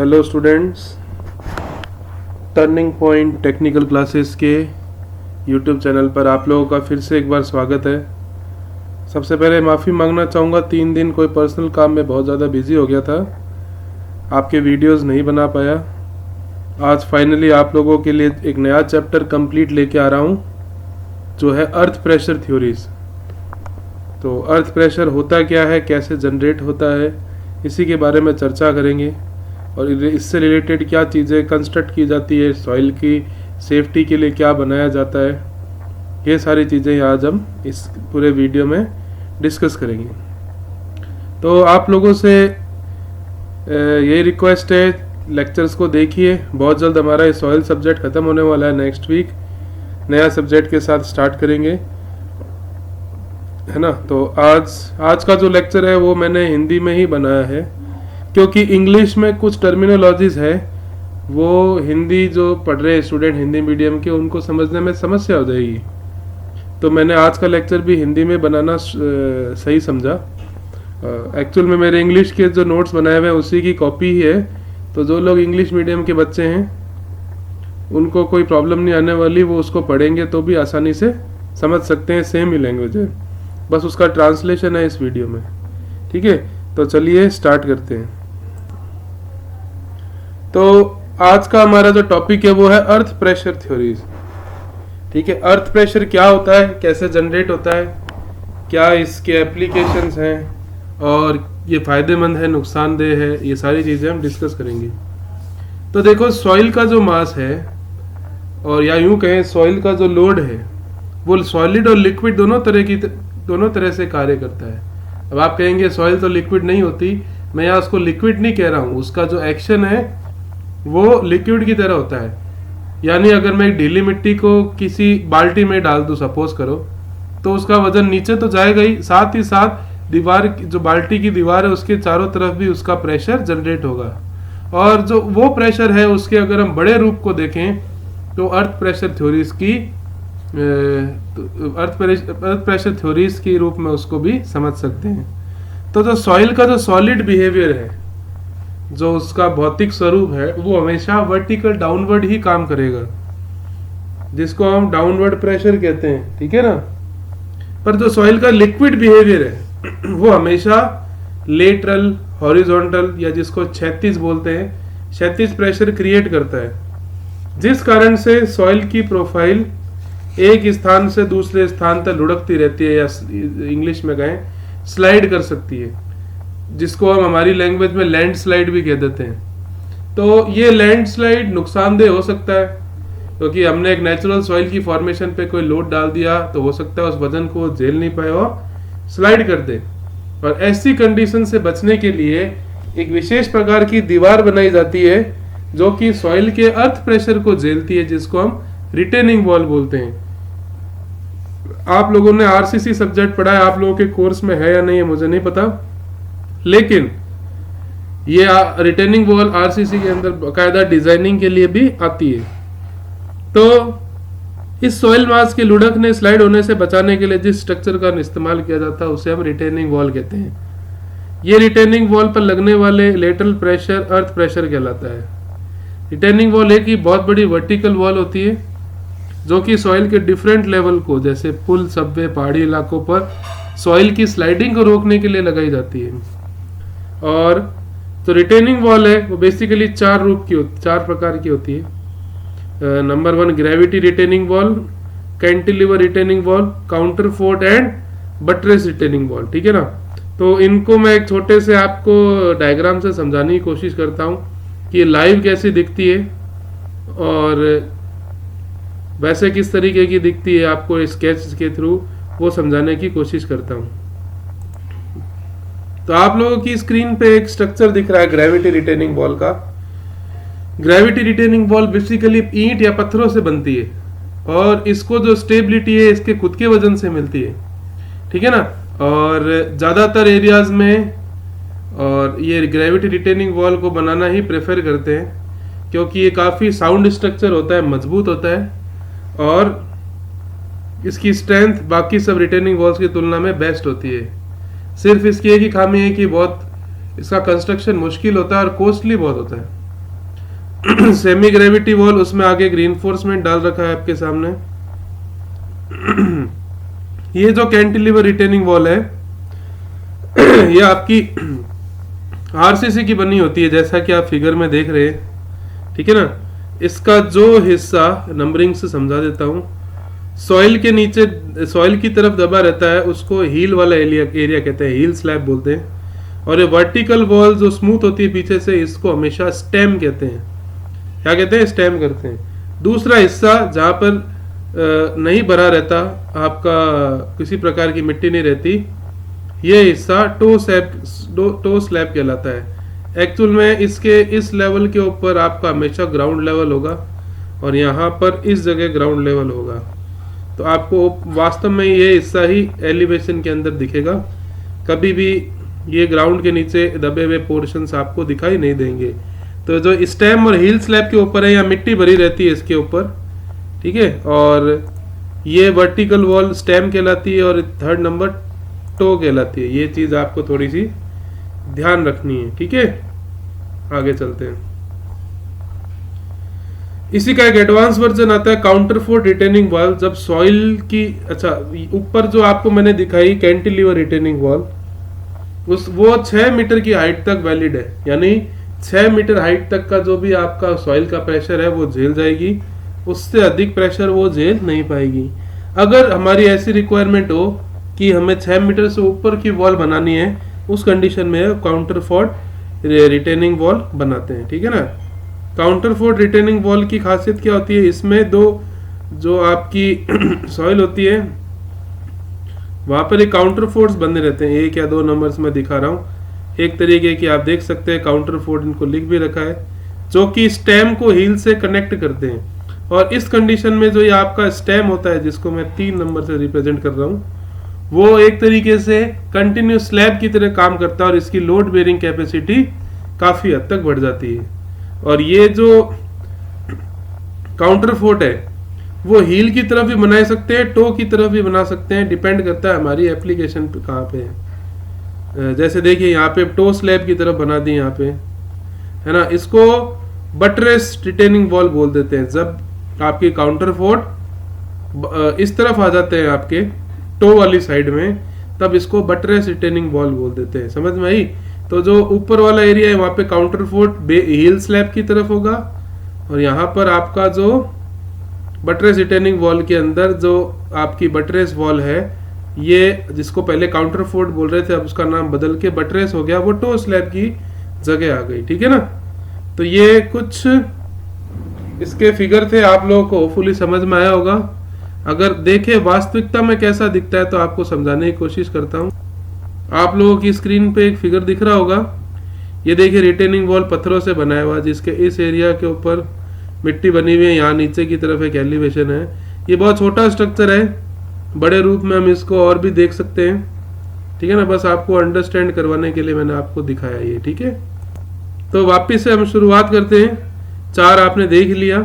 Hello students, turning point technical classes के YouTube channel पर आप लोगों का फिर से एक बार स्वागत है। सबसे पहले माफ़ी मांगना चाहूँगा, 3 दिन कोई पर्सनल काम में बहुत ज़्यादा बिजी हो गया था, आपके वीडियोस नहीं बना पाया। आज फाइनली आप लोगों के लिए एक नया चैप्टर कंप्लीट लेके आ रहा हूँ, जो है अर्थ प्रेशर थ्योरीज। तो अर्थ प्रेशर होता क्या है, कैसे जनरेट होता है, इसी के बारे में चर्चा करेंगे और इससे रिलेटेड क्या चीज़ें कंस्ट्रक्ट की जाती है, सॉइल की सेफ्टी के लिए क्या बनाया जाता है, ये सारी चीज़ें आज हम इस पूरे वीडियो में डिस्कस करेंगे। तो आप लोगों से ये रिक्वेस्ट है, लेक्चर्स को देखिए। बहुत जल्द हमारा ये सॉइल सब्जेक्ट ख़त्म होने वाला है, नेक्स्ट वीक नया सब्जेक्ट के साथ स्टार्ट करेंगे, है ना। तो आज का जो लेक्चर है वो मैंने हिंदी में ही बनाया है, क्योंकि इंग्लिश में कुछ टर्मिनोलॉजीज है वो हिंदी जो पढ़ रहे स्टूडेंट हिंदी मीडियम के, उनको समझने में समस्या हो जाएगी। तो मैंने आज का लेक्चर भी हिंदी में बनाना सही समझा। एक्चुअल में मेरे इंग्लिश के जो नोट्स बनाए हुए हैं उसी की कॉपी ही है, तो जो लोग इंग्लिश मीडियम के बच्चे हैं उनको कोई प्रॉब्लम नहीं आने वाली, वो उसको पढ़ेंगे तो भी आसानी से समझ सकते हैं, सेम ही लैंग्वेज है, बस उसका ट्रांसलेशन है इस वीडियो में। ठीक है, तो चलिए स्टार्ट करते हैं। तो आज का हमारा जो टॉपिक है वो है अर्थ प्रेशर थ्योरीज। ठीक है, अर्थ प्रेशर क्या होता है, कैसे जनरेट होता है, क्या इसके एप्लीकेशंस हैं और ये फायदेमंद है, नुकसानदेह है, ये सारी चीज़ें हम डिस्कस करेंगे। तो देखो, सॉइल का जो मास है, और या यूं कहें सॉइल का जो लोड है, वो सॉलिड और लिक्विड दोनों तरह से कार्य करता है। अब आप कहेंगे सॉइल तो लिक्विड नहीं होती, मैं यहाँ उसको लिक्विड नहीं कह रहा हूँ, उसका जो एक्शन है वो लिक्विड की तरह होता है। यानी अगर मैं एक ढीली मिट्टी को किसी बाल्टी में डाल दूँ सपोज करो, तो उसका वजन नीचे तो जाएगा ही साथ दीवार, जो बाल्टी की दीवार है उसके चारों तरफ भी उसका प्रेशर जनरेट होगा। और जो वो प्रेशर है उसके अगर हम बड़े रूप को देखें तो अर्थ प्रेशर थ्योरीज की रूप में उसको भी समझ सकते हैं। तो जो सॉइल का जो सॉलिड बिहेवियर है, जो उसका भौतिक स्वरूप है, वो हमेशा वर्टिकल डाउनवर्ड ही काम करेगा, जिसको हम डाउनवर्ड प्रेशर कहते हैं। ठीक है ना। पर जो सॉइल का लिक्विड बिहेवियर है वो हमेशा लेटरल, हॉरिजॉन्टल या जिसको क्षैतिज बोलते हैं, क्षैतिज प्रेशर क्रिएट करता है, जिस कारण से सॉइल की प्रोफाइल एक स्थान से दूसरे स्थान तक लुढ़कती रहती है, या इंग्लिश में कहें स्लाइड कर सकती है, जिसको हम हमारी लैंग्वेज में लैंडस्लाइड भी कह देते हैं। तो ये लैंडस्लाइड नुकसानदेह हो सकता है, क्योंकि हमने एक नेचुरल सॉइल की फॉर्मेशन पे कोई लोड डाल दिया तो हो सकता है उस वजन को झेल नहीं पाए और स्लाइड कर दे। और ऐसी कंडीशन से बचने के लिए एक विशेष प्रकार की दीवार बनाई जाती है जो कि सॉइल के अर्थ प्रेशर को झेलती है, जिसको हम रिटेनिंग वॉल बोलते हैं। आप लोगों ने आरसीसी सब्जेक्ट पढ़ा है, आप लोगों के कोर्स में है या नहीं है मुझे नहीं पता, लेकिन ये रिटेनिंग वॉल आरसीसी के अंदर बाकायदा डिजाइनिंग के लिए भी आती है। तो इस सॉइल मास के लुढ़कने, स्लाइड होने से बचाने के लिए जिस स्ट्रक्चर का इस्तेमाल किया जाता है उसे हम रिटेनिंग वॉल कहते हैं। ये रिटेनिंग वॉल पर लगने वाले लेटरल प्रेशर अर्थ प्रेशर कहलाता है। रिटेनिंग वॉल एक ही बहुत बड़ी वर्टिकल वॉल होती है जो कि सॉइल के डिफरेंट लेवल को, जैसे पुल, सबवे, पहाड़ी इलाकों पर सॉइल की स्लाइडिंग को रोकने के लिए लगाई जाती है। और तो रिटेनिंग वॉल है वो बेसिकली 4 प्रकार की होती है। Number 1 gravity retaining wall, cantilever retaining wall, counter fort and buttress retaining wall. ठीक है ना। तो इनको मैं एक छोटे से आपको डायग्राम से समझाने की कोशिश करता हूँ कि लाइव कैसी दिखती है और वैसे किस तरीके की दिखती है, आपको स्केच के थ्रू वो समझाने की कोशिश करता हूँ। तो आप लोगों की स्क्रीन पे एक स्ट्रक्चर दिख रहा है ग्रेविटी रिटेनिंग वॉल का। ग्रेविटी रिटेनिंग वॉल बेसिकली ईंट या पत्थरों से बनती है और इसको जो स्टेबिलिटी है इसके खुद के वजन से मिलती है। ठीक है ना। और ज़्यादातर एरियाज में और ये ग्रेविटी रिटेनिंग वॉल को बनाना ही प्रेफर करते हैं, क्योंकि ये काफ़ी साउंड स्ट्रक्चर होता है, मजबूत होता है और इसकी स्ट्रेंथ बाकी सब रिटेनिंग वॉल्स की तुलना में बेस्ट होती है। सिर्फ इसकी एक ही खामी है कि बहुत इसका कंस्ट्रक्शन मुश्किल होता है और कॉस्टली बहुत होता है। सेमी ग्रेविटी वॉल, उसमें आगे एक रीइंफोर्समेंट डाल रखा है आपके सामने। ये जो कैंटिलीवर रिटेनिंग वॉल है ये आपकी आरसीसी की बनी होती है, जैसा कि आप फिगर में देख रहे हैं, ठीक है ना। इसका जो हिस्सा, नंबरिंग से समझा देता हूं, सॉइल के नीचे, सॉइल की तरफ दबा रहता है, उसको हील वाला एरिया कहते हैं, हील स्लैब बोलते हैं। और ये वर्टिकल वॉल जो स्मूथ होती है पीछे से, इसको हमेशा स्टेम कहते हैं। क्या कहते हैं? स्टेम करते हैं। दूसरा हिस्सा जहां पर नहीं भरा रहता, आपका किसी प्रकार की मिट्टी नहीं रहती, ये हिस्सा टो स्लैब कहलाता है। एक्चुअल में इसके इस लेवल के ऊपर आपका हमेशा ग्राउंड लेवल होगा और यहाँ पर इस जगह ग्राउंड लेवल होगा। तो आपको वास्तव में ये हिस्सा ही एलिवेशन के अंदर दिखेगा, कभी भी ये ग्राउंड के नीचे दबे हुए पोर्शंस आपको दिखाई नहीं देंगे। तो जो स्टेम और हील स्लैब के ऊपर है, या मिट्टी भरी रहती है इसके ऊपर, ठीक है। और ये वर्टिकल वॉल स्टेम कहलाती है और थर्ड नंबर टो कहलाती है। ये चीज आपको थोड़ी सी ध्यान रखनी है, ठीक है। आगे चलते हैं। इसी का एक एडवांस वर्जन आता है काउंटरफोर्ट रिटेनिंग वॉल। जब सॉइल की, अच्छा, ऊपर जो आपको मैंने दिखाई कैंटिलीवर रिटेनिंग वॉल, वो 6 मीटर की हाइट तक वैलिड है, यानी 6 मीटर हाइट तक का जो भी आपका सॉइल का प्रेशर है वो झेल जाएगी, उससे अधिक प्रेशर वो झेल नहीं पाएगी। अगर हमारी ऐसी रिक्वायरमेंट हो कि हमें 6 मीटर से ऊपर की वॉल बनानी है, उस कंडीशन में काउंटरफोर्ट रिटेनिंग वॉल बनाते हैं, ठीक है ना। काउंटरफोर्ट रिटेनिंग वॉल की खासियत क्या होती है? इसमें दो जो आपकी सॉइल होती है वहां पर एक काउंटरफोर्ट्स बंधे रहते हैं, 1 या 2 नंबर्स में दिखा रहा हूं। एक तरीके की आप देख सकते हैं, काउंटरफोर्ट इनको लिख भी रखा है, जो कि स्टेम को हील से कनेक्ट करते हैं। और इस कंडीशन में जो ये आपका स्टेम होता है, जिसको मैं 3 नंबर से रिप्रेजेंट कर रहा हूं, वो एक तरीके से कंटिन्यूस स्लैब की तरह काम करता है और इसकी लोड बेयरिंग कैपेसिटी काफी हद तक बढ़ जाती है। और ये जो काउंटरफोर्ट है वो हील की तरफ भी बना सकते हैं, टो की तरफ भी बना सकते हैं, डिपेंड करता है हमारी एप्लीकेशन पे कहाँ पे है। जैसे देखिए यहाँ पे टो स्लैब की तरफ बना दी, यहाँ पे है ना। इसको बटरेस रिटेनिंग वॉल बोल देते हैं। जब आपके काउंटरफोर्ट इस तरफ आ जाते हैं आपके टो वाली साइड में, तब इसको बटरेस रिटेनिंग वॉल बोल देते हैं। समझ में आई? तो जो ऊपर वाला एरिया है वहां पे काउंटरफोर्ट हील स्लैब की तरफ होगा, और यहाँ पर आपका जो बटरेस रिटेनिंग वॉल के अंदर जो आपकी बटरेस वॉल है, ये जिसको पहले काउंटरफोर्ट बोल रहे थे, अब उसका नाम बदल के बटरेस हो गया, वो टो स्लैब की जगह आ गई, ठीक है ना। तो ये कुछ इसके फिगर थे, आप लोगों को होपफुली समझ में आया होगा। अगर देखें वास्तविकता में कैसा दिखता है तो आपको समझाने की कोशिश करता हूँ। आप लोगों की स्क्रीन पे एक फिगर दिख रहा होगा, ये देखिए रिटेनिंग वॉल पत्थरों से बनाया हुआ, जिसके इस एरिया के ऊपर मिट्टी बनी हुई है, यहाँ नीचे की तरफ एक एलिवेशन है। ये बहुत छोटा स्ट्रक्चर है, बड़े रूप में हम इसको और भी देख सकते हैं, ठीक है ना। बस आपको अंडरस्टैंड करवाने के लिए मैंने आपको दिखाया ये, ठीक है। तो वापिस से हम शुरुआत करते हैं। 4 आपने देख लिया,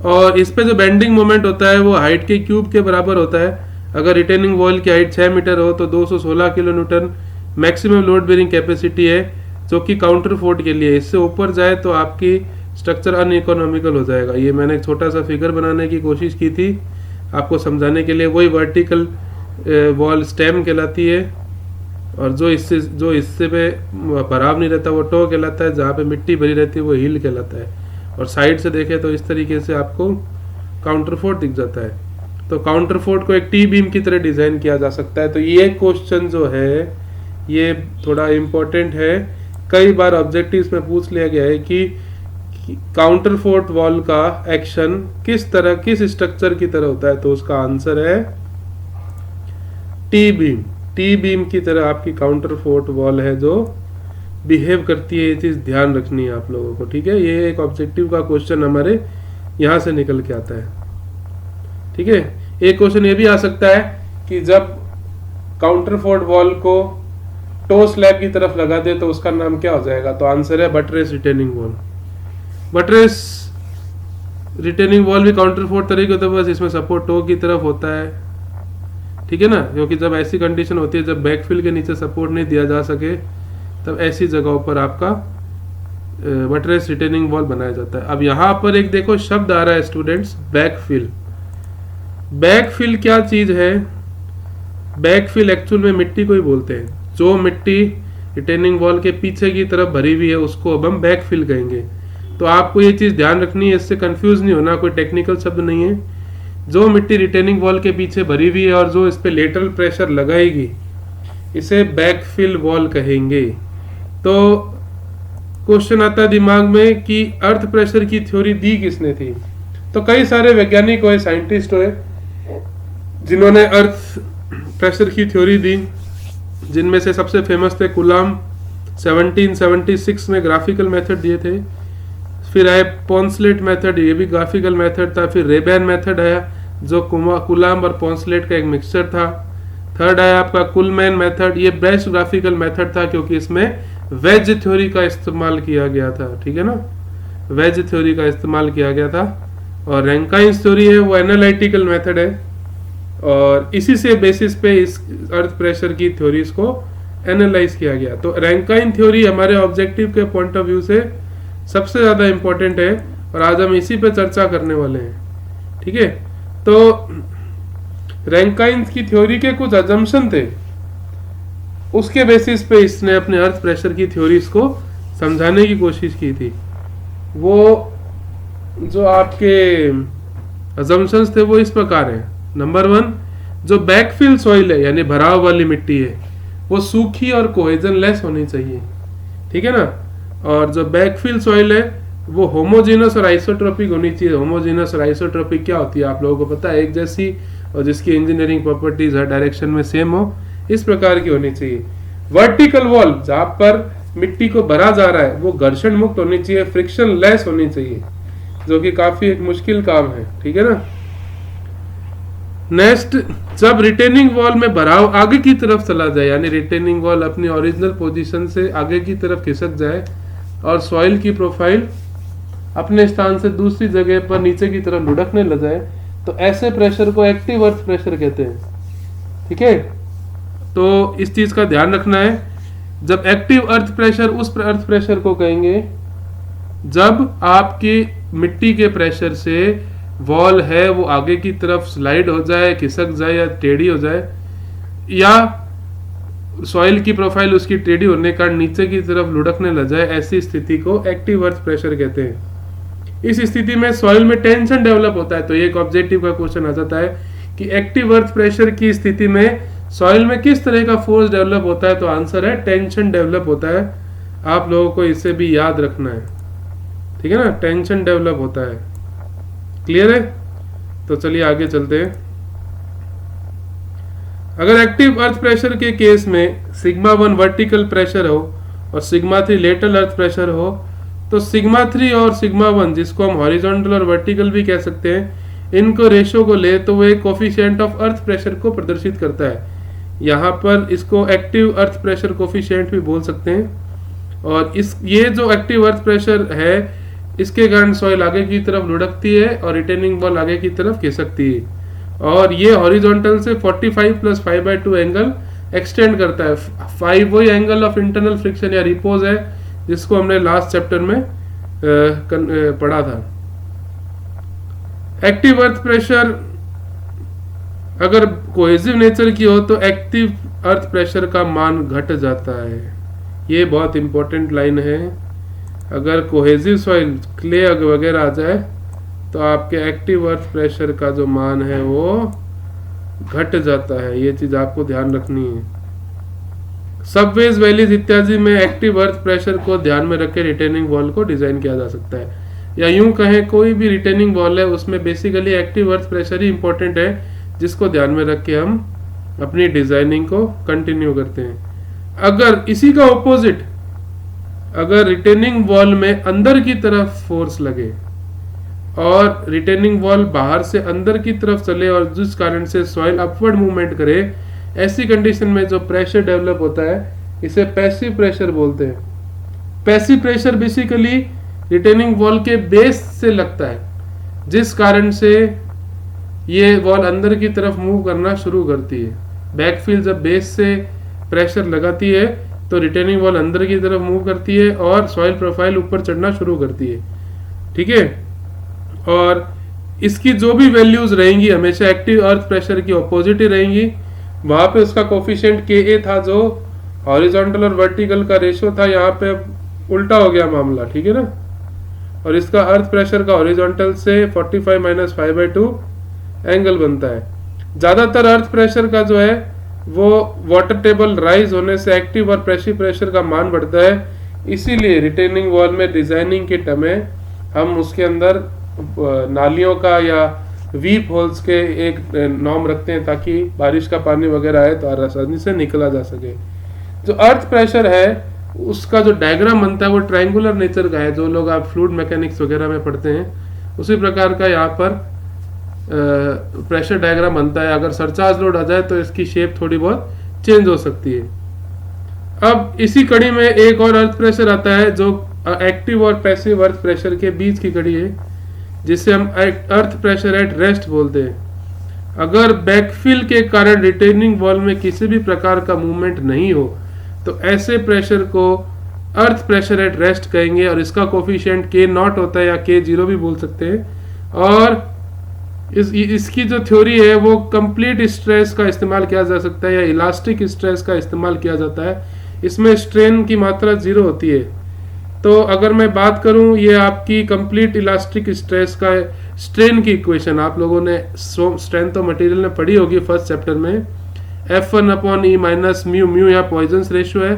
और इस पे जो बेंडिंग मोमेंट होता है वो हाइट के क्यूब के बराबर होता है। अगर रिटेनिंग वॉल की हाइट 6 मीटर हो तो 216 kilo Newton maximum load bearing capacity है, जो कि काउंटरफोर्ट के लिए। इससे ऊपर जाए तो आपकी स्ट्रक्चर अनइकोनॉमिकल हो जाएगा। ये मैंने एक छोटा सा फिगर बनाने की कोशिश की थी आपको समझाने के लिए। वही वर्टिकल वॉल स्टेम कहलाती है, और जो हिस्से पे भराव नहीं रहता वो टो कहलाता है, जहाँ पे मिट्टी भरी रहती है वो हील कहलाता है। और साइड से देखें तो इस तरीके से आपको काउंटरफोर्ट दिख जाता है। तो काउंटरफोर्ट को एक टी बीम की तरह डिजाइन किया जा सकता है। तो ये क्वेश्चन जो है ये थोड़ा इम्पोर्टेंट है, कई बार ऑब्जेक्टिव्स में पूछ लिया गया है कि काउंटरफोर्ट वॉल का एक्शन किस तरह, किस स्ट्रक्चर की तरह होता है। तो उसका आंसर है टी बीम। टी बीम की तरह आपकी काउंटरफोर्ट वॉल है जो बिहेव करती है। ये चीज ध्यान रखनी है आप लोगों को, ठीक है। ये एक ऑब्जेक्टिव का क्वेश्चन हमारे यहां से निकल के आता है, ठीक है। एक क्वेश्चन ये भी आ सकता है कि जब काउंटरफोर्ट वॉल को टो स्लैब की तरफ लगा दे तो उसका नाम क्या हो जाएगा। तो आंसर है buttress retaining wall. Buttress retaining wall भी काउंटरफोर्ट तरीके होता है, बस इसमें सपोर्ट टो की तरफ होता है, ठीक है ना। क्योंकि जब ऐसी कंडीशन होती है जब बैकफिल के नीचे सपोर्ट नहीं दिया जा सके, तब ऐसी जगहों पर आपका बटरेस रिटेनिंग वॉल बनाया जाता है। अब यहाँ पर एक देखो शब्द आ रहा है स्टूडेंट्स, बैकफिल। बैकफिल क्या चीज है? बैकफिल एक्चुअल में मिट्टी को ही बोलते हैं। जो मिट्टी रिटेनिंग वॉल के पीछे की तरफ भरी हुई है उसको अब हम बैकफिल कहेंगे। तो आपको ये चीज ध्यान रखनी है, इससे कंफ्यूज नहीं होना, कोई टेक्निकल शब्द नहीं है। जो मिट्टी रिटेनिंग वॉल के पीछे भरी हुई है और जो इस पे लेटरल प्रेशर लगाएगी, इसे बैकफिल वॉल कहेंगे। तो क्वेश्चन आता है दिमाग में कि अर्थ प्रेशर की थ्योरी दी किसने थी? तो कई सारे वैज्ञानिक हुए, साइंटिस्ट हुए, जिन्होंने अर्थ प्रेशर की थ्योरी दी, जिनमें से सबसे फेमस थे कुलाम, 1776 में ग्राफिकल मेथड दिए थे। फिर आए पॉन्सलेट मेथड, ये भी ग्राफिकल मेथड था। फिर रेबैन मेथड आया जो कुलाम और पॉन्सलेट का एक मिक्सचर था। थर्ड आया आपका कुलमैन मेथड, ये बेस्ट ग्राफिकल मेथड था क्योंकि इसमें वेज थ्योरी का इस्तेमाल किया गया था। ठीक है ना, वेज थ्योरी का इस्तेमाल किया गया था। और रैंकाइन्स थ्योरी है वो एनालिटिकल मेथड है, और इसी से बेसिस पे इस अर्थ प्रेशर की थ्योरीज को एनालाइज किया गया। तो रैंकाइन थ्योरी हमारे ऑब्जेक्टिव के पॉइंट ऑफ व्यू से सबसे ज्यादा इंपॉर्टेंट है और आज हम इसी पे चर्चा करने वाले हैं। ठीक है, तो रैंकाइन की थ्योरी के कुछ अजम्पशन थे, उसके बेसिस पे इसने अपने अर्थ प्रेशर की थ्योरीज को समझाने की कोशिश की थी। वो जो आपके अजम्पशंस थे वो इस प्रकार हैं। नंबर 1, जो बैकफिल सॉइल है यानी भराव वाली मिट्टी है वो सूखी और कोहेजन लेस होनी चाहिए। ठीक है ना, और जो बैकफिल सॉइल है वो होमोजेनस और आइसोट्रोपिक होनी चाहिए। होमोजेनस और आइसोट्रोपिक क्या होती है आप लोगों को पता है, एक जैसी, और जिसकी इंजीनियरिंग प्रॉपर्टीज हर डायरेक्शन में सेम हो, इस प्रकार की होनी चाहिए। वर्टिकल वॉल जहां पर मिट्टी को भरा जा रहा है वो घर्षण मुक्त होनी चाहिए, फ्रिक्शन लेस होनी चाहिए, जो कि काफी एक मुश्किल काम है। ठीक है ना। नेक्स्ट, जब रिटेनिंग वॉल में भराव आगे की तरफ चला जाए, यानी रिटेनिंग वॉल अपनी ओरिजिनल पोजीशन से आगे की तरफ खिसक जाए और सॉइल की प्रोफाइल अपने स्थान से दूसरी जगह पर नीचे की तरफ लुढ़कने लग जाए, तो ऐसे प्रेशर को एक्टिव अर्थ प्रेशर कहते हैं। ठीक है, तो इस चीज का ध्यान रखना है। जब एक्टिव अर्थ प्रेशर, उस अर्थ प्रेशर को कहेंगे जब आपकी मिट्टी के प्रेशर से वॉल है वो आगे की तरफ स्लाइड हो जाए, खिसक जाए या टेढ़ी हो जाए, या सॉइल की प्रोफाइल उसकी टेढ़ी होने का नीचे की तरफ लुढ़कने लग जाए, ऐसी स्थिति को एक्टिव अर्थ प्रेशर कहते हैं। इस स्थिति में सॉइल में टेंशन डेवलप होता है। तो एक ऑब्जेक्टिव का क्वेश्चन आ जाता है कि एक्टिव अर्थ प्रेशर की स्थिति में सॉइल में किस तरह का फोर्स डेवलप होता है? तो आंसर है टेंशन डेवलप होता है। आप लोगों को इसे भी याद रखना है। ठीक है ना, टेंशन डेवलप होता है। क्लियर है? तो चलिए आगे चलते हैं। अगर एक्टिव अर्थ प्रेशर के केस में सिग्मा 1 वर्टिकल प्रेशर हो और सिग्मा 3 लेटरल अर्थ प्रेशर हो, तो सिग्मा 3 और सिग्मा 1, जिसको हम हॉरिजॉन्टल और वर्टिकल भी कह सकते हैं, इनको रेशो को ले तो वो एक कोफिशिएंट ऑफ अर्थ प्रेशर को प्रदर्शित करता है। यहाँ पर इसको एक्टिव अर्थ प्रेशर कोफिशिएंट भी बोल सकते हैं। और ये जो एक्टिव अर्थ प्रेशर है, इसके कारण सॉइल आगे की तरफ लुढ़कती है और रिटेनिंग वॉल आगे की तरफ खिसकती है, और ये हॉरिजॉन्टल से 45 + 5/2 एंगल एक्सटेंड करता है। 5 वही एंगल ऑफ इंटरनल फ्रिक्शन या रिपोज है जिसको हमने लास्ट चैप्टर में पढ़ा था। एक्टिव अर्थ प्रेशर अगर कोहेसिव नेचर की हो तो एक्टिव अर्थ प्रेशर का मान घट जाता है। ये बहुत इंपॉर्टेंट लाइन है। अगर कोहेसिव सॉइल, क्ले वगैरह आ जाए तो आपके एक्टिव अर्थ प्रेशर का जो मान है वो घट जाता है। ये चीज आपको ध्यान रखनी है। सबवेज, वैलीज इत्यादि में एक्टिव अर्थ प्रेशर को ध्यान में रख के रिटेनिंग वॉल को डिजाइन किया जा सकता है। या यूं कहें कोई भी रिटेनिंग वॉल है उसमें बेसिकली एक्टिव अर्थ प्रेशर ही इंपॉर्टेंट है, जिसको ध्यान में रख के हम अपनी डिजाइनिंग को कंटिन्यू करते हैं। अगर इसी का ऑपोजिट, अगर रिटेनिंग वॉल में अंदर की तरफ फोर्स लगे और रिटेनिंग वॉल बाहर से अंदर की तरफ चले और जिस कारण से सॉइल अपवर्ड मूवमेंट करे, ऐसी कंडीशन में जो प्रेशर डेवलप होता है इसे पैसिव प्रेशर बोलते हैं। Passive pressure basically retaining wall के बेस से लगता है, जिस कारण से ये वॉल अंदर की तरफ मूव करना शुरू करती है। बैकफिल जब बेस से प्रेशर लगाती है तो रिटेनिंग वॉल अंदर की तरफ मूव करती है और सॉइल प्रोफाइल ऊपर चढ़ना शुरू करती है। ठीक है, और इसकी जो भी वैल्यूज रहेंगी हमेशा एक्टिव अर्थ प्रेशर की ऑपोजिट ही रहेंगी। वहां पे उसका कोफिशिएंट Ka था जो हॉरिजॉन्टल और वर्टिकल का रेशियो था, यहाँ पे उल्टा हो गया मामला। ठीक है ना, और इसका अर्थ प्रेशर का हॉरिजॉन्टल से 45 माइनस 5/2 एंगल बनता है। ज्यादातर अर्थ प्रेशर का जो है वो वाटर टेबल राइज होने से एक्टिव और पैसिव प्रेशर का मान बढ़ता है, इसीलिए रिटेनिंग वॉल में डिजाइनिंग के समय हम उसके अंदर नालियों का या वीप होल्स के एक नॉर्म रखते हैं ताकि बारिश का पानी वगैरह आए तो आसानी से निकला जा सके। जो अर्थ प्रेशर है उसका जो डायग्राम बनता है वो ट्रायंगुलर नेचर का है, जो लोग आप फ्लूइड मैकेनिक्स वगैरह में पढ़ते हैं उसी प्रकार का यहाँ पर प्रेशर डायग्राम बनता है। अगर सरचार्ज लोड आ जाए तो इसकी शेप थोड़ी बहुत चेंज हो सकती है। अब इसी कड़ी में एक और अर्थ प्रेशर आता है जो एक्टिव और पैसिव अर्थ प्रेशर के बीच की कड़ी है, जिसे हम अर्थ प्रेशर एट रेस्ट बोलते हैं। अगर बैकफिल के कारण रिटेनिंग वॉल में किसी भी प्रकार का मूवमेंट नहीं हो तो ऐसे प्रेशर को अर्थ प्रेशर एट रेस्ट कहेंगे, और इसका कोफिशिएंट K0 होता है या K0 भी बोल सकते हैं। और इसकी जो थ्योरी है वो कंप्लीट स्ट्रेस का इस्तेमाल किया जा सकता है या इलास्टिक स्ट्रेस का इस्तेमाल किया जाता है। इसमें स्ट्रेन की मात्रा 0 होती है। तो अगर मैं बात करूं, ये आपकी कंप्लीट इलास्टिक स्ट्रेस का स्ट्रेन की इक्वेशन आप लोगों ने स्ट्रेंथ ऑफ मटेरियल में पढ़ी होगी फर्स्ट चैप्टर में। F1 upon E minus mu, mu या पॉइजन्स रेशियो है।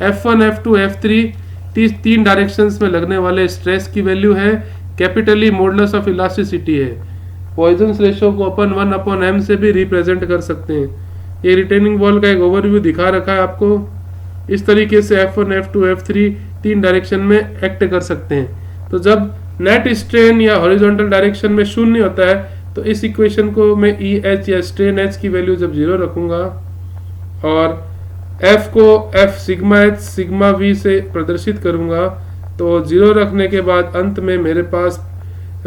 F1 F2 F3 तीन डायरेक्शंस में लगने वाले स्ट्रेस की वैल्यू है। Capital E modulus of elasticity है। पॉइजन्स रेशियो को अपन 1 अपॉन m से भी रिप्रेजेंट कर सकते हैं। ये रिटेनिंग वॉल का एक ओवरव्यू दिखा रखा है आपको। इस तरीके से F1 F2 F3 तीन डायरेक्शन में एक्ट कर सकते हैं। तो जब नेट स्ट्रेन या हॉरिजॉन्टल डायरेक्शन में शून्य होता है तो इस इक्वेशन को मैं EH या स्ट्रेन H की वैल्यू जब 0 रखूंगा और F को F sigma H sigma V से प्रदर्शित करूंगा, तो 0 रखने के बाद अंत में मेरे पास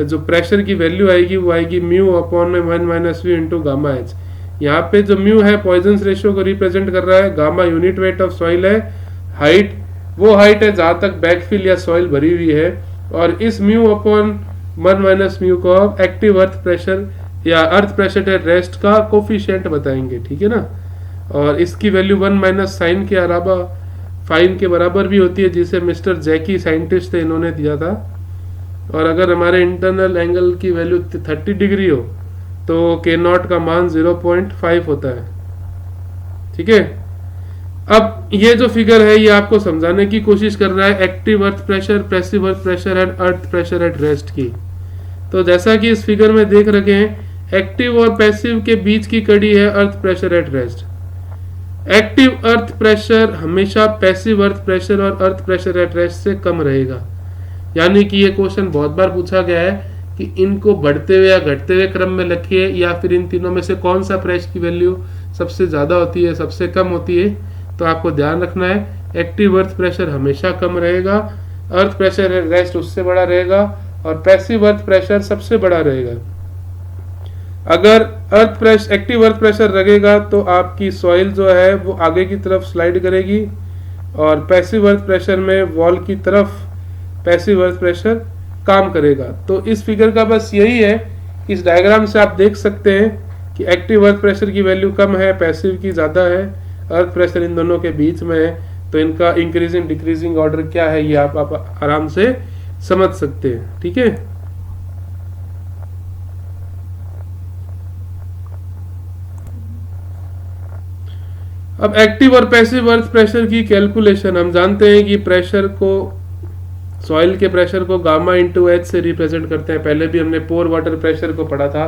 जो प्रेशर की वैल्यू आएगी वो आएगी म्यू अपॉन में 1 minus V into gamma H. यहाँ पे जो म्यू है पॉइजन्स रेशियो को रिप्रेजेंट कर रहा है, gamma unit weight of soil है, हाइट वो हाइट है जहां तक बैकफिल या सॉइल भरी हुई है, और इस म्यू अपॉन 1 माइनस म्यू को एक्टिव अर्थ प्रेशर या अर्थ प्रेशर एट रेस्ट का कोफिशिएंट बताएंगे। ठीक है ना, और इसकी वैल्यू 1 माइनस साइन के अलावा फाइन के बराबर भी होती है, जिसे मिस्टर जैकी साइंटिस्ट थे इन्होंने दिया था। और अगर हमारे इंटरनल एंगल की वैल्यू 30 डिग्री हो तो K0 का मान 0.5 होता है। ठीक है, अब ये जो फिगर है ये आपको समझाने की कोशिश कर रहा है active earth pressure, passive earth pressure and earth pressure at rest की। तो जैसा कि इस फिगर में देख रखे हैं, एक्टिव और पैसिव के बीच की कड़ी है earth pressure at rest. Active earth pressure हमेशा पैसिव अर्थ प्रेशर और अर्थ प्रेशर एट रेस्ट से कम रहेगा। यानी कि ये क्वेश्चन बहुत बार पूछा गया है कि इनको बढ़ते हुए या घटते हुए क्रम में लिखिए, या फिर इन तीनों में से कौन सा प्रेशर की वैल्यू सबसे ज्यादा होती है, सबसे कम होती है। तो आपको ध्यान रखना है एक्टिव अर्थ प्रेशर हमेशा कम रहेगा, अर्थ प्रेशर एट रेस्ट उससे बड़ा रहेगा, और पैसिव अर्थ प्रेशर सबसे बड़ा रहेगा। अगर earth pressure active earth pressure लगेगा तो आपकी सॉइल जो है वो आगे की तरफ स्लाइड करेगी, और पैसिव अर्थ प्रेशर में वॉल की तरफ पैसिव अर्थ प्रेशर काम करेगा। तो इस फिगर का बस यही है, इस डायग्राम से आप देख सकते हैं कि एक्टिव अर्थ प्रेशर की वैल्यू कम है, पैसिव की ज्यादा है, अर्थ प्रेशर इन दोनों के बीच में है। तो इनका इंक्रीजिंग डिक्रीजिंग ऑर्डर क्या है ये आप आराम से समझ सकते हैं। ठीक है, अब एक्टिव और पैसिव अर्थ प्रेशर की कैलकुलेशन हम जानते हैं कि प्रेशर को सॉइल के प्रेशर को गामा इंटू एच से रिप्रेजेंट करते हैं। पहले भी हमने पोर वाटर प्रेशर को पढ़ा था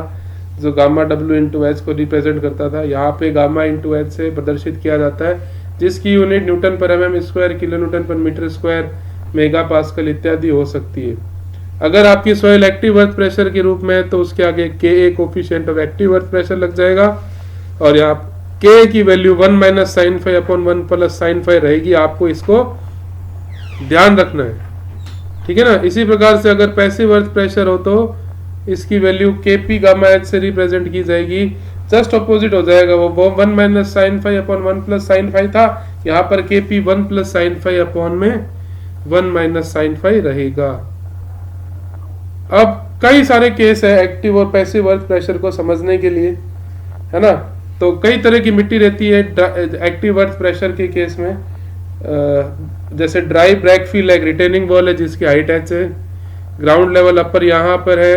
जो गामा डब्ल्यू इंटू एच को रिप्रेजेंट करता था। यहाँ पे गामा इंटू एच से प्रदर्शित किया जाता है, जिसकी यूनिट न्यूटन पर mm स्क्वायर, किलो न्यूटन पर मीटर स्क्वायर, मेगा पास्कल इत्यादि हो सकती है। अगर आपकी सॉइल एक्टिव अर्थ प्रेशर के रूप में है तो उसके आगे Ka coefficient of active earth pressure लग जाएगा, और यहाँ K की value 1 minus sine 5 upon 1 plus sine 5 रहेगी। आपको इसको ध्यान रखना है। ठीक है ना, इसी प्रकार से अगर पैसिव अर्थ प्रेशर हो तो इसकी वैल्यू Kp गामा एच से रिप्रेजेंट की जाएगी, जस्ट ऑपोजिट हो जाएगा। वो 1 minus sine 5 upon 1 plus sine 5 था, यहाँ पर Kp 1 plus sine five upon में 1 माइनस साइन फाइव रहेगा। अब कई सारे केस है एक्टिव और पैसिव अर्थ प्रेशर को समझने के लिए, है ना। तो कई तरह की मिट्टी रहती है एक्टिव अर्थ प्रेशर के केस में। जैसे ड्राई ब्रैक फील है, रिटेनिंग वॉल है जिसकी हाइट h है, ग्राउंड लेवल अपर यहाँ पर है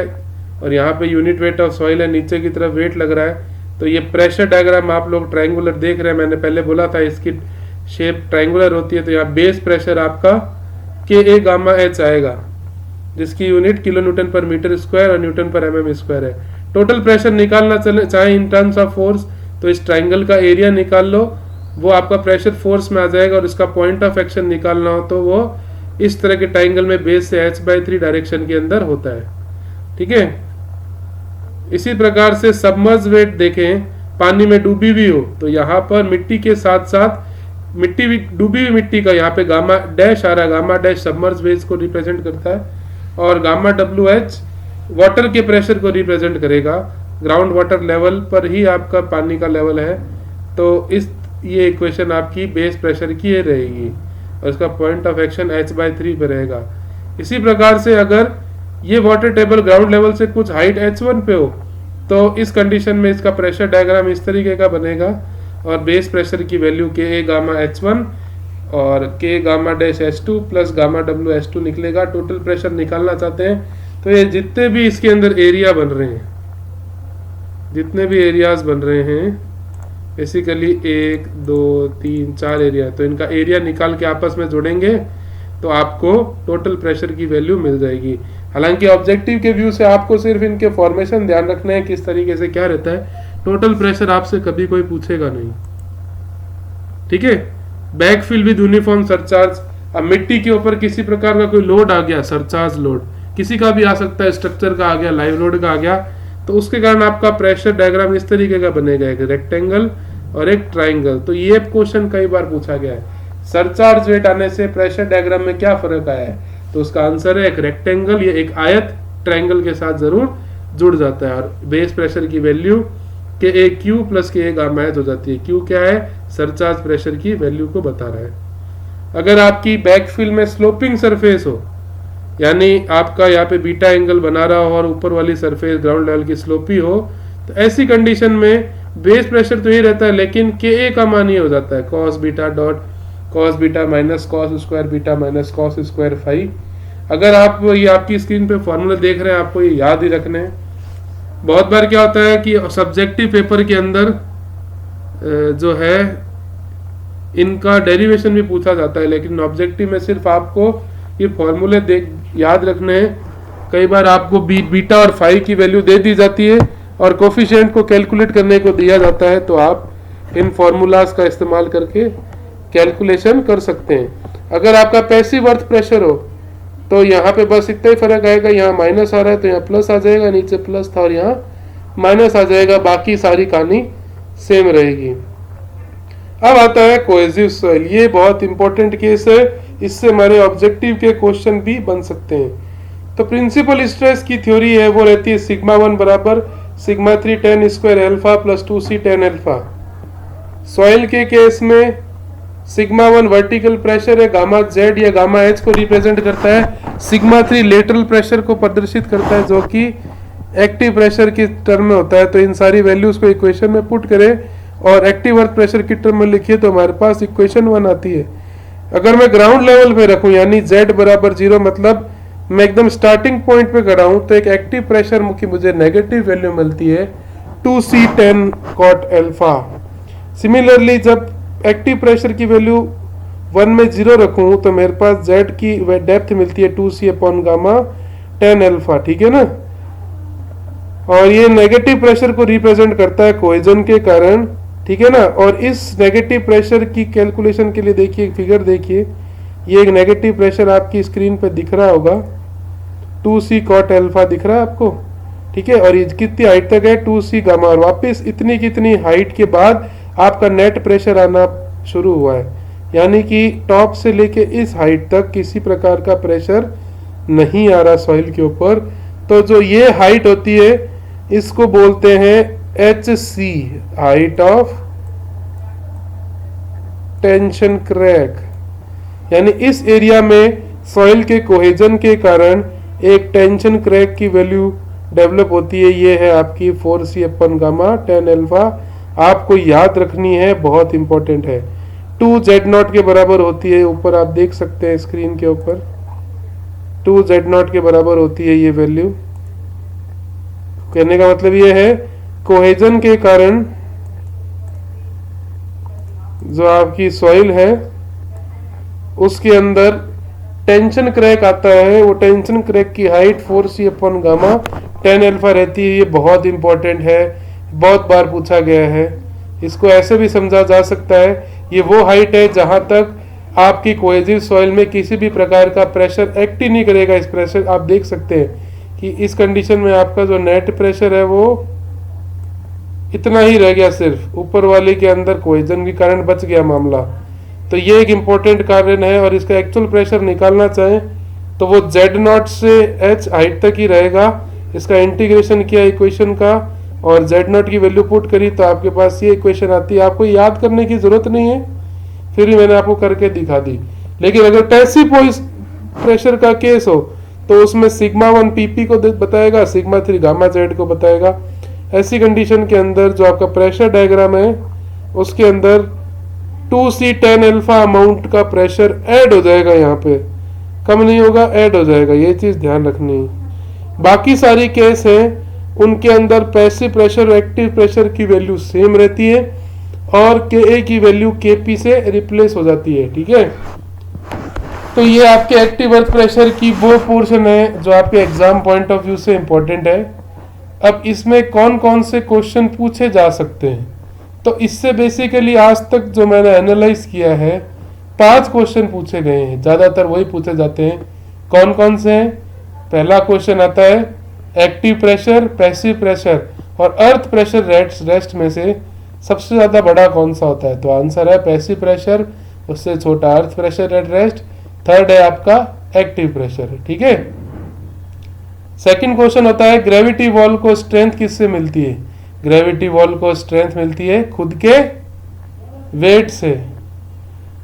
और यहाँ पे यूनिट वेट ऑफ सॉइल है, नीचे की तरफ वेट लग रहा है। तो ये प्रेशर डायग्राम आप लोग ट्रायंगुलर देख रहे हैं, मैंने पहले बोला था इसकी शेप ट्रायंगुलर होती है। तो यहाँ बेस प्रेशर आपका Ka गामा h आएगा जिसकी यूनिट किलो न्यूटन पर मीटर स्क्वायर और न्यूटन पर mm स्क्वायर है। टोटल प्रेशर निकालना चाहे इन टर्म्स ऑफ फोर्स तो इस ट्राइंगल का एरिया निकाल लो, वो आपका प्रेशर फोर्स में आ जाएगा। और इसका पॉइंट ऑफ एक्शन निकालना हो तो वो इस तरह के ट्राइंगल में बेस से h/3 डायरेक्शन के अंदर होता है, ठीक है। इसी प्रकार से सबमर्ज वेट देखें, पानी में डूबी हुई हो तो यहाँ पर मिट्टी के साथ साथ मिट्टी भी डूबी हुई मिट्टी का यहाँ पे गामा डैश आ रहा है, गामा डैश सबमर्ज वेज को रिप्रेजेंट करता है और गामा WH वाटर के प्रेशर को रिप्रेजेंट करेगा। ग्राउंड वाटर लेवल पर ही आपका पानी का लेवल है, तो इस ये इक्वेशन आपकी बेस प्रेशर की ये रहेगी और इसका पॉइंट ऑफ एक्शन h/3 पे रहेगा। इसी प्रकार से अगर ये वाटर टेबल ग्राउंड लेवल से कुछ हाइट h1 पे हो तो इस कंडीशन में इसका प्रेशर डायग्राम इस तरीके का बनेगा और बेस प्रेशर की वैल्यू Ka गामा h1 और K gamma dash h2 plus gamma WH2 निकलेगा। टोटल प्रेशर निकालना चाहते हैं तो ये जितने भी इसके अंदर एरिया बन रहे हैं, जितने भी एरियाज बन रहे हैं बेसिकली 1 2 3 4 एरिया, तो इनका एरिया निकाल के आपस में जोड़ेंगे तो आपको टोटल प्रेशर की वैल्यू मिल जाएगी। हालांकि ऑब्जेक्टिव के व्यू से आपको सिर्फ इनके फॉर्मेशन ध्यान रखना है किस तरीके से क्या रहता है, टोटल प्रेशर आपसे कभी कोई पूछेगा नहीं, ठीक है। बैकफिल विद यूनिफॉर्म सरचार्ज, अब मिट्टी के ऊपर किसी प्रकार का कोई लोड आ गया, सरचार्ज लोड किसी का भी आ सकता है, स्ट्रक्चर का आ गया, लाइव लोड का आ गया, तो उसके कारण आपका प्रेशर डायग्राम इस तरीके का बनेगा, एक रेक्टेंगल और एक ट्राइंगल। तो ये क्वेश्चन कई बार पूछा गया है, सरचार्ज वेट आने से प्रेशर डायग्राम में क्या फर्क आया है, तो उसका आंसर है एक रेक्टेंगल या एक आयत ट्राइंगल के साथ जरूर जुड़ जाता है और बेस प्रेशर की value Ka plus Ka gamma h हो जाती है। Q क्या है, सरचार्ज प्रेशर की वैल्यू को बता रहा है। अगर आपकी बैकफिल में स्लोपिंग सरफेस हो, यानी आपका यहाँ पे बीटा एंगल बना रहा हो और ऊपर वाली सरफेस ग्राउंड लेवल की स्लोपी हो, तो ऐसी कंडीशन में बेस प्रेशर तो ही रहता है लेकिन Ka का मान ये हो जाता है cos beta dot cos beta minus cos square beta minus cos square phi. अगर आप ये आपकी स्क्रीन पे फॉर्मूला देख रहे हैं, आपको ये याद ही रखने हैं। बहुत बार क्या होता है कि सब्जेक्टिव पेपर के अंदर जो है इनका डेरिवेशन भी पूछा जाता है, लेकिन ऑब्जेक्टिव में सिर्फ आपको ये फॉर्मूले याद रखने हैं। कई बार आपको बीटा और फाई की वैल्यू दे दी जाती है और कोफिशिएंट को कैलकुलेट करने को दिया जाता है, तो आप इन फॉर्मूलाज का इस्तेमाल करके कैलकुलेशन कर सकते हैं। अगर आपका पैसिव अर्थ प्रेशर हो तो यहाँ पे बस इतना ही फर्क आएगा, यहाँ माइनस आ रहा है तो यहाँ प्लस आ जाएगा, नीचे प्लस था और यहाँ माइनस आ जाएगा, बाकी सारी कहानी सेम रहेगी। अब आता है कोहेसिव सॉइल, ये बहुत इंपॉर्टेंट केस है, इससे हमारे ऑब्जेक्टिव के क्वेश्चन भी बन सकते हैं। तो प्रिंसिपल स्ट्रेस की थ्योरी है वो रहती है सिग्मा 1 बराबर sigma 3 tan square alpha plus 2c tan alpha. Soil के केस में सिग्मा 1 वर्टिकल प्रेशर है, गामा z या गामा h को रिप्रेजेंट करता है, सिग्मा 3 लेटरल प्रेशर को प्रदर्शित करता है जो कि एक्टिव प्रेशर की टर्म में होता है। तो इन सारी वैल्यूज को इक्वेशन में पुट करें और एक्टिव अर्थ प्रेशर की टर्म में लिखिए तो हमारे पास इक्वेशन 1 आती है। अगर मैं ग्राउंड लेवल पे रखूं यानी z बराबर 0, मतलब मैं एकदम स्टार्टिंग पॉइंट पे खड़ा हूं, तो एक एक्टिव प्रेशर की मुझे नेगेटिव वैल्यू मिलती है 2c tan cot alpha. Similarly जब एक्टिव प्रेशर की वैल्यू 1 में 0 रखूं तो मेरे पास z की डेप्थ मिलती है 2c upon gamma tan alpha, ठीक है ना। और ये नेगेटिव प्रेशर को रिप्रेजेंट करता है कोहेजन के कारण, ठीक है ना। और इस नेगेटिव प्रेशर की कैलकुलेशन के लिए देखिए फिगर देखिए, ये एक नेगेटिव प्रेशर आपकी स्क्रीन पे दिख रहा होगा, 2c cot अल्फा दिख रहा है आपको, ठीक है। और ये कितनी हाइट तक है 2c गामा, और वापस इतनी कितनी हाइट के बाद आपका नेट प्रेशर आना शुरू हुआ है, यानी कि टॉप से लेके इस हाइट तक किसी प्रकार का प्रेशर नहीं आ रहा सॉइल के ऊपर। तो जो ये हाइट होती है इसको बोलते हैं HC, height of tension crack, यानी इस एरिया में सॉइल के कोहेजन के कारण एक टेंशन क्रैक की वैल्यू डेवलप होती है। ये है आपकी 4c अपन गामा tan अल्फा, आपको याद रखनी है, बहुत इंपॉर्टेंट है। 2z0 के बराबर होती है, ऊपर आप देख सकते हैं स्क्रीन के ऊपर 2z0 के बराबर होती है ये वैल्यू। कहने का मतलब ये है कोहेजन के कारण जो आपकी सॉइल है उसके अंदर टेंशन क्रैक आता है, वो टेंशन क्रैक की हाइट 4c अपन गामा tan अल्फा रहती है। ये बहुत इंपॉर्टेंट है, बहुत बार पूछा गया है। इसको ऐसे भी समझा जा सकता है, ये वो हाइट है जहां तक आपकी कोहेसिव सॉइल में किसी भी प्रकार का प्रेशर एक्ट ही नहीं करेगा। इस प्रेशर आप देख सकते हैं कि इस कंडीशन में आपका जो नेट प्रेशर है वो इतना ही रह गया, सिर्फ ऊपर वाले के अंदर कोहेजन के कारण बच गया मामला। तो ये एक इम्पोर्टेंट कारण है, और इसका एक्चुअल प्रेशर निकालना चाहें तो वो Z0 से H हाइट तक ही रहेगा। इसका इंटीग्रेशन किया इक्वेशन का और Z0 की वैल्यू पुट करी तो आपके पास ये इक्वेशन आती है। आपको याद करने की जरूरत नहीं है, फिर भी मैंने आपको करके दिखा दी। लेकिन अगर पैसिव प्रेशर का केस हो तो उसमें सिग्मा 1 PP को बताएगा, सिग्मा 3 गामा Z को बताएगा। ऐसी कंडीशन के अंदर जो आपका प्रेशर डायग्राम है उसके अंदर 2c tan अल्फा अमाउंट का प्रेशर ऐड हो जाएगा, यहाँ पे कम नहीं होगा, ऐड हो जाएगा। ये चीज ध्यान रखनी है। बाकी सारी केस हैं उनके अंदर पैसिव प्रेशर और एक्टिव प्रेशर की वैल्यू सेम रहती है और Ka की वैल्यू Kp से रिप्लेस हो जाती है। ठीक है, तो ये आपके एक्टिव अर्थ प्रेशर की वो पोर्शन है जो आपके एग्जाम पॉइंट ऑफ व्यू से इंपॉर्टेंट है। अब इसमें कौन कौन से क्वेश्चन पूछे जा सकते हैं, तो इससे बेसिकली आज तक जो मैंने एनालाइज किया है 5 क्वेश्चन पूछे गए हैं, ज्यादातर वही पूछे जाते हैं। कौन कौन से हैं? पहला क्वेश्चन आता है एक्टिव प्रेशर, पैसिव प्रेशर और अर्थ प्रेशर रेस्ट में से सबसे ज्यादा बड़ा कौन सा होता है? तो आंसर है पैसिव प्रेशर, उससे छोटा earth pressure at rest, third है आपका एक्टिव प्रेशर। ठीक है, सेकंड क्वेश्चन होता है ग्रेविटी वॉल को स्ट्रेंथ किससे मिलती है? ग्रेविटी वॉल को स्ट्रेंथ मिलती है खुद के वेट से।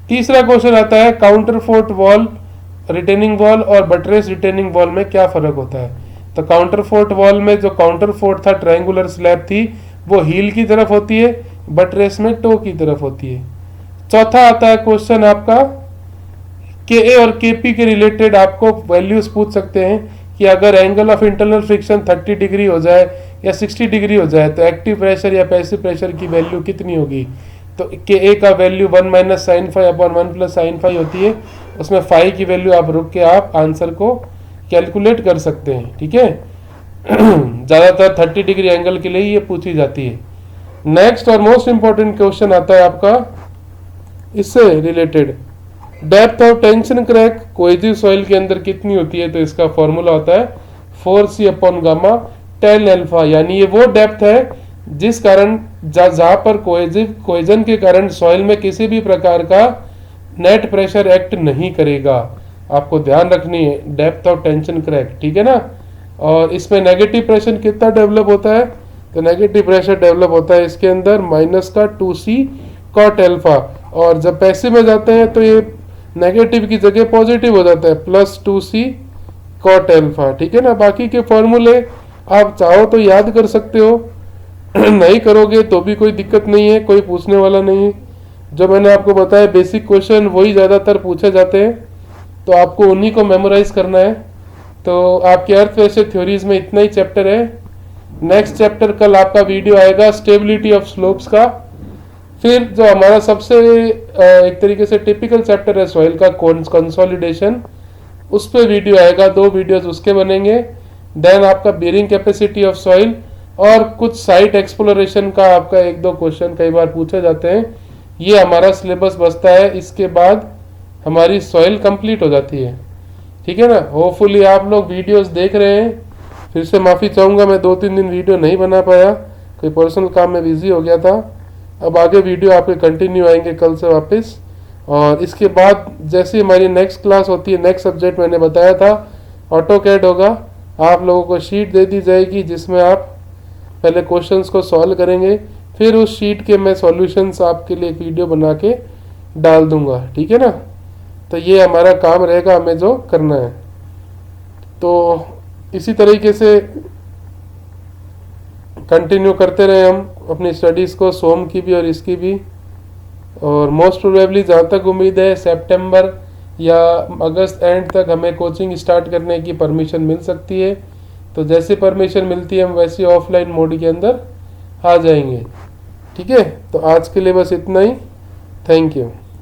तीसरा क्वेश्चन आता है counter fort wall retaining wall और बटरेस रिटेनिंग वॉल में क्या फर्क होता है? तो काउंटर फोर्ट वॉल में जो काउंटर फोर्ट था ट्रायंगुलर स्लैब थी वो हील की तरफ होती है, बटरेस में टो की तरफ होती है। चौथा आता है क्वेश्चन आपका Ka और Kp के रिलेटेड आपको वैल्यूज पूछ सकते हैं कि अगर angle of internal friction 30 degree हो जाए या 60 डिग्री हो जाए तो एक्टिव प्रेशर या पैसिव प्रेशर की वैल्यू कितनी होगी? तो Ka का value 1 minus sine phi upon 1 plus sine phi होती है, उसमें फाई की वैल्यू आप रुक के आप आंसर को कैलकुलेट कर सकते हैं। ठीक है, ज्यादातर 30 डिग्री एंगल के लिए ये पूछी जाती है। नेक्स्ट और मोस्ट इंपॉर्टेंट क्वेश्चन आता है आपका इससे related depth of tension crack cohesive soil के अंदर कितनी होती है? तो इसका फॉर्मूला होता है 4c upon gamma tan alpha, यानी ये वो डेप्थ है जिस कारण जहां पर कोहेजन के कारण सॉइल में किसी भी प्रकार का नेट प्रेशर एक्ट नहीं करेगा। आपको ध्यान रखनी है डेप्थ ऑफ टेंशन क्रैक। ठीक है ना, और इसमें नेगेटिव प्रेशर कितना डेवलप होता है? तो नेगेटिव प्रेशर डेवलप होता है इसके अंदर माइनस का 2c कॉट अल्फा, और जब पैसिव में जाते हैं तो ये नेगेटिव की जगह पॉजिटिव हो जाता है प्लस 2c कॉट अल्फा। ठीक है ना, बाकी के फॉर्मूले आप चाहो तो याद कर सकते हो, नहीं करोगे तो भी कोई दिक्कत नहीं है, कोई पूछने वाला नहीं है। जो मैंने आपको बताया बेसिक क्वेश्चन वही ज्यादातर पूछे जाते हैं, तो आपको उन्हीं को मेमोराइज करना है। तो आपके अर्थ प्रेशर थ्योरीज में इतना ही चैप्टर है। नेक्स्ट चैप्टर कल आपका वीडियो आएगा स्टेबिलिटी ऑफ स्लोप्स का। फिर जो हमारा सबसे एक तरीके से टिपिकल चैप्टर है सॉइल का कंसोलिडेशन, उस पर वीडियो आएगा, 2 वीडियोस उसके बनेंगे। देन आपका बेरिंग कैपेसिटी ऑफ सॉइल और कुछ साइट एक्सप्लोरेशन का आपका 1-2 क्वेश्चन कई बार पूछे जाते हैं। ये हमारा सिलेबस बचता है, इसके बाद हमारी सॉइल कंप्लीट हो जाती है। ठीक है ना, होपफुली आप लोग वीडियोस देख रहे हैं। फिर से माफ़ी चाहूँगा, मैं 2-3 दिन वीडियो नहीं बना पाया, कोई पर्सनल काम में बिजी हो गया था। अब आगे वीडियो आपके कंटिन्यू आएंगे कल से वापस, और इसके बाद जैसे हमारी नेक्स्ट क्लास होती है, नेक्स्ट सब्जेक्ट मैंने बताया था ऑटोकैड होगा। आप लोगों को शीट दे दी जाएगी जिसमें आप पहले क्वेश्चंस को सॉल्व करेंगे, फिर उस शीट के मैं सॉल्यूशंस आपके लिए एक वीडियो बना के डाल दूंगा, ठीक है ना। तो ये हमारा काम रहेगा, हमें जो करना है। तो इसी तरीके से कंटिन्यू करते रहे हम अपनी स्टडीज़ को, सोम की भी और इसकी भी। और मोस्ट प्रोबेबली जहाँ तक उम्मीद है सितंबर या अगस्त एंड तक हमें कोचिंग स्टार्ट करने की परमिशन मिल सकती है। तो जैसे परमिशन मिलती है हम वैसे ऑफलाइन मोड के अंदर आ जाएंगे, ठीक है। तो आज के लिए बस इतना ही। Thank you.